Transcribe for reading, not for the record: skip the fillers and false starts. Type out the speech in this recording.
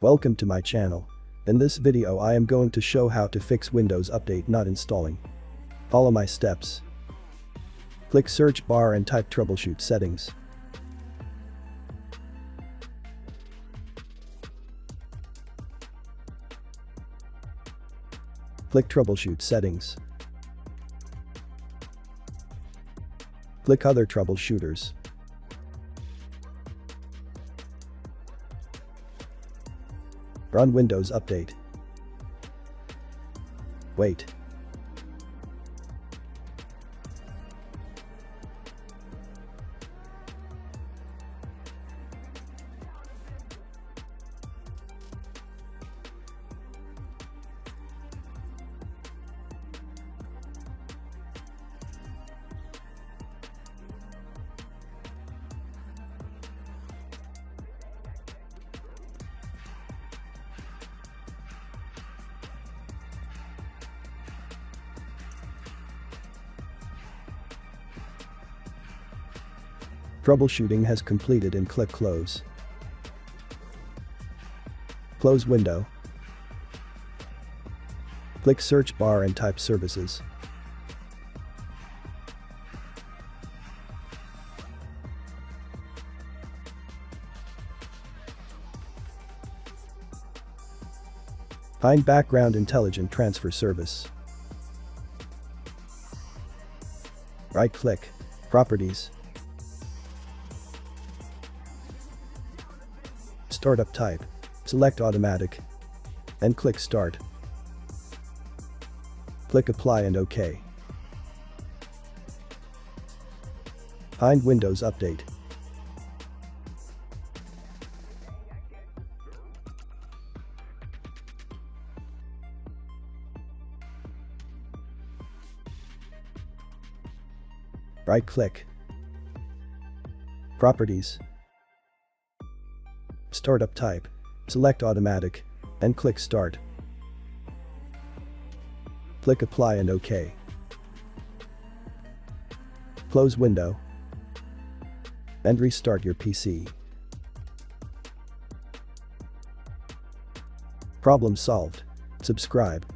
Welcome to my channel. In this video I am going to show how to fix Windows Update not installing. Follow my steps. Click search bar and type troubleshoot settings. Click troubleshoot settings. Click other troubleshooters. Run Windows Update. Wait. Troubleshooting has completed and click Close. Close window. Click search bar and type Services. Find Background Intelligent Transfer Service. Right-click, Properties. Startup type. Select Automatic. And click Start. Click Apply and OK. Find Windows Update. Right-click. Properties. Startup type. Select Automatic. And click Start. Click Apply and OK. Close window. And restart your PC. Problem solved. Subscribe.